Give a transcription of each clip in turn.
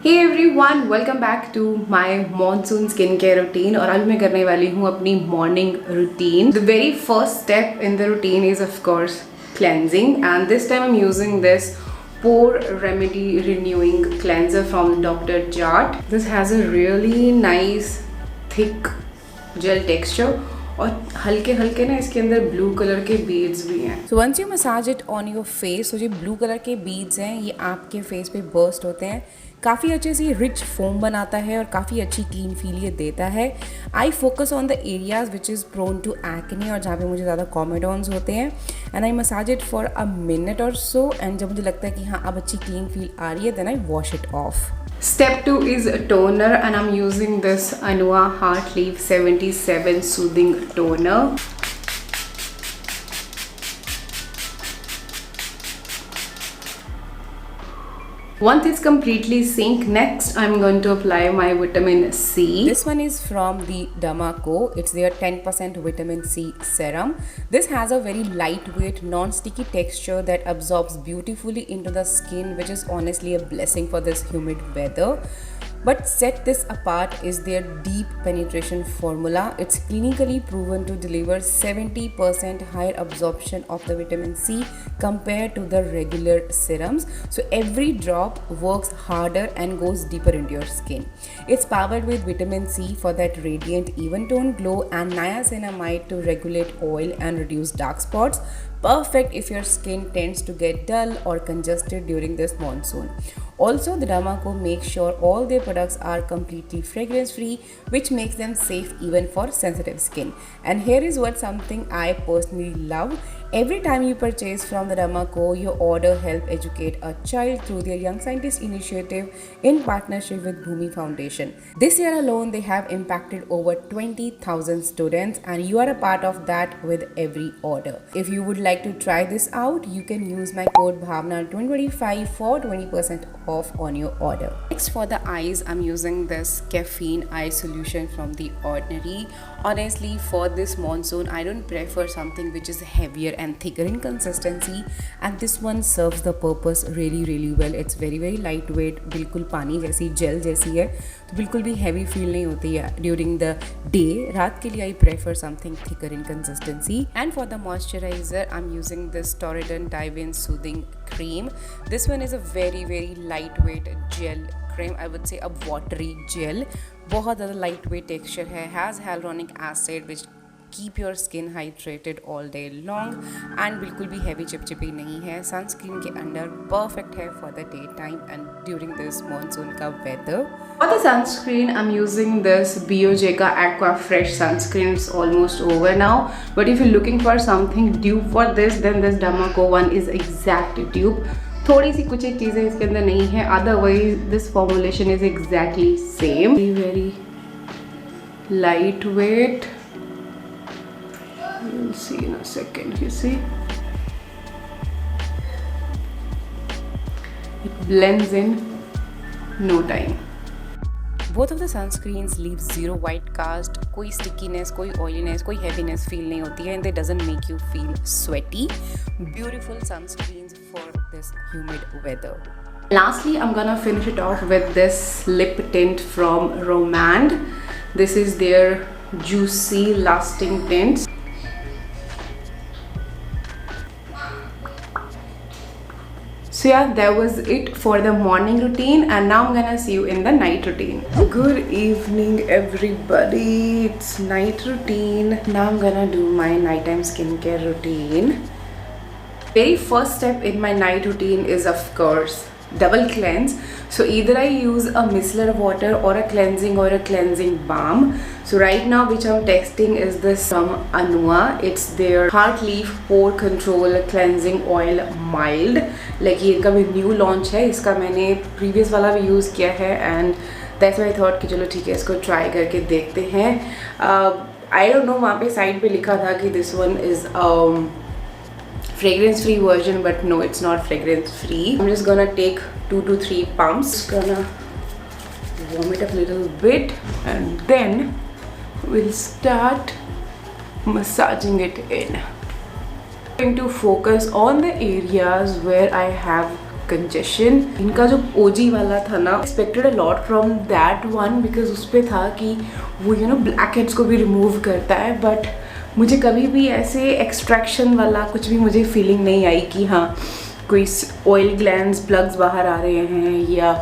Hey everyone, welcome back to my monsoon skin care routine. और आज मैं करने वाली हूँ अपनी morning routine. The very first step in the routine is of course cleansing, and this time I'm using this pore remedy renewing cleanser from Dr. Jart. This has a really nice thick gel texture और हल्के हल्के ना इसके अंदर blue colour के beads भी हैं। So once you massage it on your face, तो जो ब्लू कलर के बीड्स हैं ये आपके फेस पे बर्स्ट होते हैं, काफ़ी अच्छे से रिच फोम बनाता है और काफ़ी अच्छी क्लीन फील ये देता है। I focus on the areas which is prone to acne और जहाँ पे मुझे ज़्यादा कॉमेडॉन्स होते हैं, and I massage it for a minute और सो, एंड जब मुझे लगता है कि हाँ अब अच्छी क्लीन फील आ रही है then I wash it off. Step 2 is toner, and I'm using this Anua Heart Leaf 77 Soothing Toner. Once it's completely sink, next I'm going to apply my vitamin C. This one is from the Dermaco. It's their 10% vitamin C serum. This has a very lightweight, non-sticky texture that absorbs beautifully into the skin, which is honestly a blessing for this humid weather. But set this apart is their deep penetration formula. It's clinically proven to deliver 70% higher absorption of the vitamin C compared to the regular serums. So every drop works harder and goes deeper into your skin. It's powered with vitamin C for that radiant even tone glow, and niacinamide to regulate oil and reduce dark spots. Perfect if your skin tends to get dull or congested during this monsoon. Also, the Dermaco makes sure all their products are completely fragrance free, which makes them safe even for sensitive skin. And here is what something I personally love. Every time you purchase from the Dermaco, your order help educate a child through their Young Scientist initiative in partnership with Bhumi Foundation. This year alone, they have impacted over 20,000 students, and you are a part of that with every order. If you would like to try this out, you can use my code BHAVNA2025 for 20% off on your order. Next, for the eyes, I'm using this caffeine eye solution from The Ordinary. Honestly, for this monsoon, I don't prefer something which is heavier and thicker in consistency, and this one serves the purpose really well. It's very lightweight, बिल्कुल पानी जैसी jail जैसी है, तो बिल्कुल भी heavy feel नहीं होती है during the day. रात के लिए I prefer something thicker in consistency. And for the moisturizer, I'm using this Torridon Dive-In Soothing Cream. This one is a very lightweight gel cream. I would say a watery gel. बहुत ज़्यादा lightweight texture है, has hyaluronic acid which keep your skin hydrated all day long, and बिल्कुल भी heavy चिपचिपी नहीं है. Sunscreen के अंदर perfect है for the daytime and during this monsoon का weather. For the sunscreen, I'm using this Biojeca Aqua Fresh sunscreen. It's almost over now, but if you're looking for something dupe for this, then this Dermaco one is exact dupe. थोड़ी सी कुछ एक चीज़ें इसके अंदर नहीं है, otherwise this formulation is exactly same. Very lightweight. You'll see in a second. You see, it blends in no time. Both of the sunscreens leave zero white cast, कोई stickiness, कोई oiliness, कोई heaviness feel नहीं होती है, and they doesn't make you feel sweaty. Beautiful sunscreens for this humid weather. Lastly, I'm gonna finish it off with this lip tint from Romand. This is their Juicy Lasting Tint. So yeah, that was it for the morning routine, and now I'm gonna see you in the night routine. Good evening everybody, it's night routine. Now I'm gonna do my nighttime skincare routine. Very first step in my night routine is of course double cleanse. So either I use a micellar water or a cleansing balm. So right now which I'm testing is this from Anua. It's their Heart Leaf Pore Control Cleansing Oil Mild. Like ये इनका भी new launch है, इसका मैंने previous वाला भी use किया है, and that's why I thought कि चलो ठीक है इसको ट्राई करके देखते हैं. आई डोंट नो, वहाँ पे साइड पे लिखा था कि this one is fragrance free version, but no, it's not fragrance free. I'm just gonna take 2 to 3 pumps. Just gonna warm it up a little bit, and then we'll start massaging it in. I'm going to focus on the areas where I have congestion. इनका जो ओजी वाला था ना, expected a lot from that one because उस पर था कि वो ब्लैक हेड्स को भी रिमूव करता है, बट मुझे कभी भी ऐसे एक्सट्रैक्शन वाला कुछ भी मुझे फीलिंग नहीं आई कि हाँ कोई ऑयल ग्लैंड्स प्लग्स बाहर आ रहे हैं या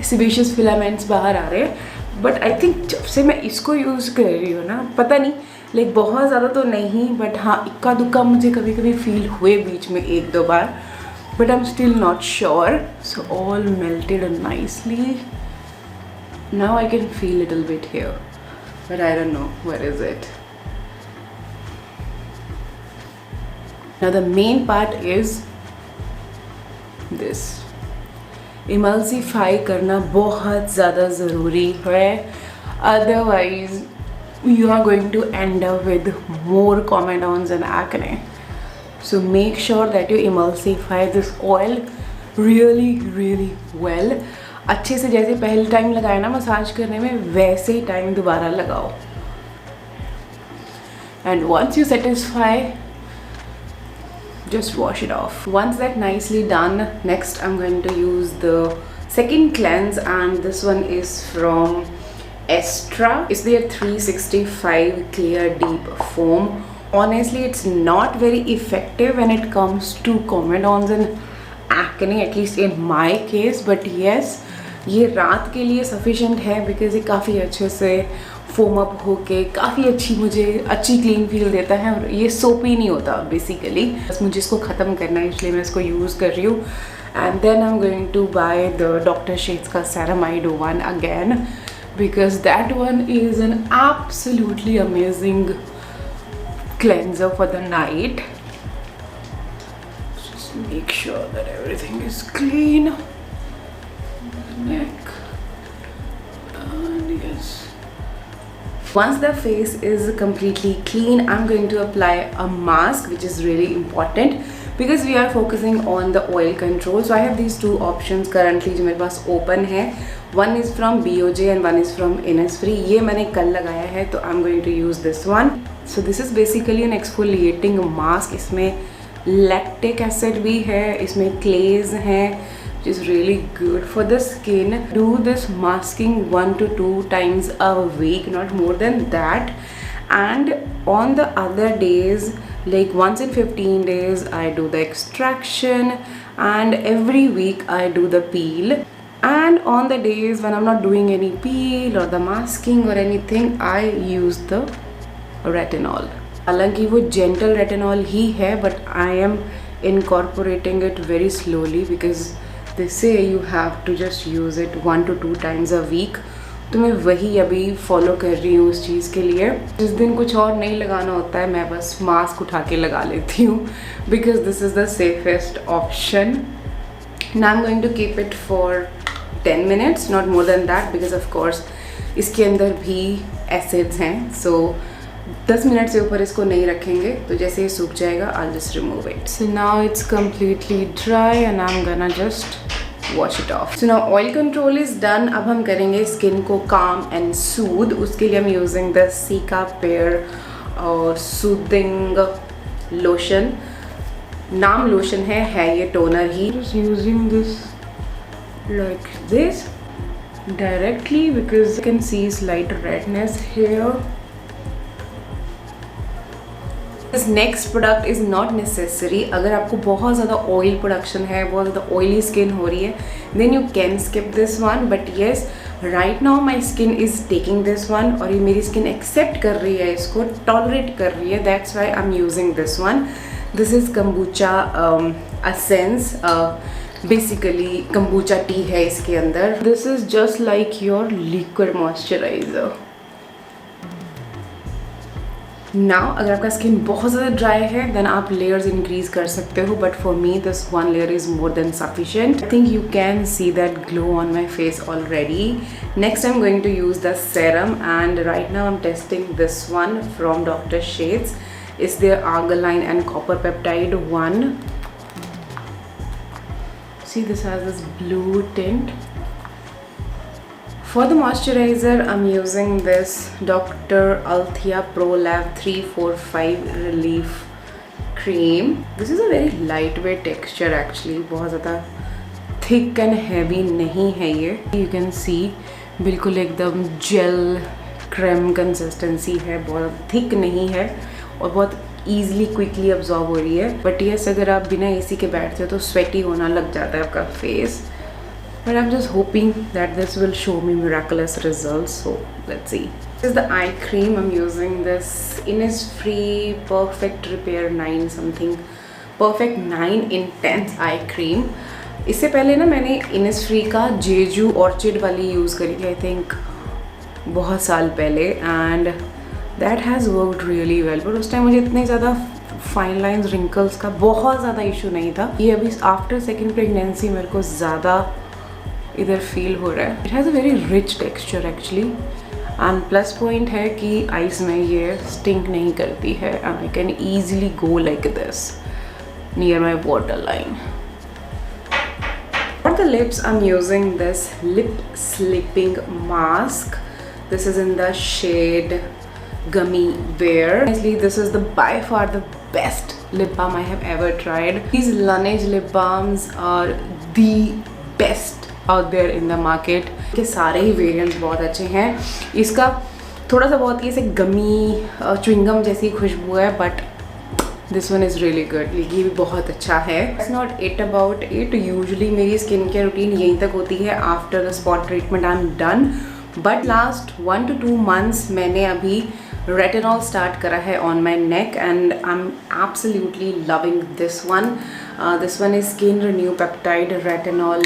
सिबेशियस फिलामेंट्स बाहर आ रहे हैं। बट आई थिंक जब से मैं इसको यूज़ कर रही हूँ ना, पता नहीं लाइक बहुत ज़्यादा तो नहीं, बट हाँ इक्का दुक्का मुझे कभी कभी फील हुए बीच में 1-2 बार, but I am still not sure. So all melted nicely. Now I can feel little bit here, but I don't know where is it. Now the main part is this. Emulsify करना बहुत ज़्यादा ज़रूरी है, otherwise you are going to end up with more comedones and acne. So make sure that you emulsify this oil really well. अच्छे से जैसे पहले time लगाया ना मसाज करने में, वैसे ही टाइम दोबारा लगाओ। And once you satisfy, just wash it off. Once that nicely done, next I'm going to use the second cleanse, and this one is from Estra. It's their 365 clear deep foam. Honestly, it's not very effective when it comes to comedones and acne, at least in my case, but yes, ये रात के लिए sufficient है because ये काफ़ी अच्छे से foam up होके काफ़ी अच्छी क्लीन फील देता है, और ये सोपी नहीं होता बेसिकली। बस मुझे इसको ख़त्म करना है, इसलिए मैं इसको यूज़ कर रही हूँ। And then I am going to buy the doctor Sheth's का ceramide one again, because that one is an absolutely amazing cleanser for the night. Just make sure that everything is clean. Neck, and yes. Once the face is completely clean, I'm going to apply a mask, which is really important because we are focusing on the oil control. So I have these two options currently जो मेरे पास open है. One is from BOJ and one is from Innisfree. ये मैंने कल लगाया है, तो I'm going to use this one. So this is basically an exfoliating mask. इसमें lactic acid भी है, इसमें clays हैं, which is really good for the skin. Do this masking 1 to 2 times a week, not more than that. And on the other days, like once in 15 days, I do the extraction, and every week I do the peel. And on the days when I'm not doing any peel or the masking or anything, I use the retinol. हालांकि वो gentle retinol ही है, but I am incorporating it very slowly because they say you have to just use it 1 to 2 times a week. तो मैं वही अभी follow कर रही हूँ उस चीज़ के लिए। जिस दिन कुछ और नहीं लगाना होता है, मैं बस मास्क उठा के लगा लेती हूँ because this is the safest option. Now I'm going to keep it for 10 minutes, not more than that, because of course इसके अंदर भी एसिड्स हैं. So 10 मिनट से ऊपर इसको नहीं रखेंगे, तो जैसे ये सूख जाएगा I'll just remove it. So now it's completely dry and I'm gonna just wash it off. So now oil control is done. अब हम करेंगे स्किन को calm and soothe. उसके लिए I'm using the Cicapair soothing lotion. नाम lotion है ये toner he. Just using this like this directly because you can see slight redness here. This next product is not necessary. अगर आपको बहुत ज़्यादा oil production है, बहुत ज़्यादा ऑयली स्किन हो रही है, then you can skip this one. But yes, right now my skin is taking this one, और ये मेरी स्किन एक्सेप्ट कर रही है, इसको टॉलरेट कर रही है. That's why I'm using this one. This is kombucha essence. Basically kombucha tea है इसके अंदर. This is just like your liquid moisturizer. Now अगर आपका स्किन बहुत ज़्यादा ड्राई है, then आप layers increase कर सकते हो. But for me this one layer is more than sufficient. I think you can see that glow on my face already. Next I'm going to use the serum, and right now I'm testing this one from Dr. Shades. Is their Argiline and Copper Peptide one. See, this has this blue tint. For the moisturizer, I'm using this Dr. Althea Pro Lab 345 Relief cream. This is a very lightweight texture actually, बहुत ज़्यादा thick and heavy नहीं है ये. You can see बिल्कुल एकदम gel cream consistency है, बहुत thick नहीं है और बहुत ईजिली क्विकली अब्जॉर्ब हो रही है. बट यस, अगर आप बिना एसी के बैठते हो तो स्वेटी होना लग जाता है आपका face. But I am just hoping that this will show me miraculous results. So let's see. This is the eye cream. I'm using this Innisfree Perfect Repair 9 something, Perfect 9 Intense Eye Cream. इससे पहले ना मैंने Innisfree का जेजू orchid वाली use करी थी, I think बहुत साल पहले, and that has worked really well. But उस टाइम मुझे इतने ज़्यादा फाइन लाइन्स रिंकल्स का बहुत ज़्यादा इशू नहीं था. ये अभी आफ्टर सेकेंड प्रेगनेंसी मेरे को ज़्यादा इधर फील हो रहा है. It has a very rich texture actually, and plus point है कि आइज़ में ये स्टिंक नहीं करती है, and I can easily go like this near my water line. For the lips, I'm using this lip sleeping mask. This is in the shade Gummy Bear. Honestly, this is by far the best lip balm I have ever tried. These Laneige lip balms are the best out there in the market. के सारे ही variants बहुत अच्छे हैं. इसका थोड़ा सा बहुत ही ऐसे गमी च्युइंगम जैसी खुशबू है, but this one is really good. ये भी बहुत अच्छा है. It's not it about it. Usually मेरी स्किन केयर रूटीन यहीं तक होती है. After the spot treatment I am done, but last 1 to 2 months मैंने अभी रेटिनॉल स्टार्ट करा है on my neck, and I am absolutely loving this one. This one is skin renew peptide retinol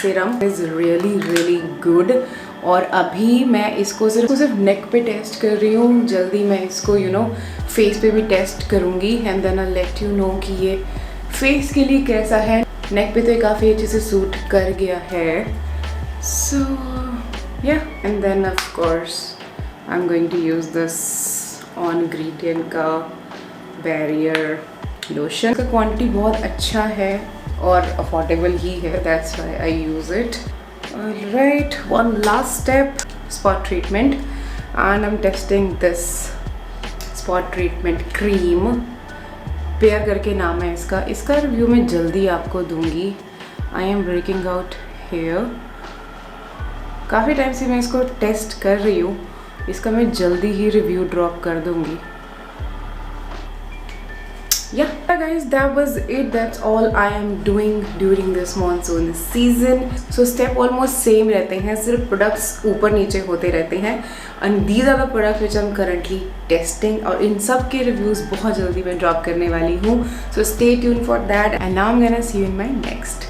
serum. Is really good. और अभी मैं इसको सिर्फ नेक पे टेस्ट कर रही हूँ. जल्दी मैं इसको फेस पे भी टेस्ट करूँगी, and then I let you know कि ये फेस के लिए कैसा है. नेक पे तो ये काफ़ी अच्छे से सूट कर गया है. So yeah, and then of course I am going to use this on ग्रीटियन का बैरियर लोशन. का क्वांटिटी बहुत अच्छा है और अफोर्डेबल ही है, that's why I use it. Alright, one last step, spot treatment, and I'm testing this spot treatment cream. Pair करके नाम है इसका. इसका रिव्यू मैं जल्दी आपको दूंगी. I am breaking out here. काफ़ी टाइम से मैं इसको टेस्ट कर रही हूँ. इसका मैं जल्दी ही रिव्यू ड्रॉप कर दूंगी. Yeah guys, that was it. That's all I am doing during this monsoon season. So step almost same रहते हैं, सिर्फ products ऊपर नीचे होते रहते हैं. And these are the products which I'm currently testing, और इन सब के reviews बहुत जल्दी मैं drop करने वाली हूँ. So stay tuned for that, and now I'm gonna see you in my next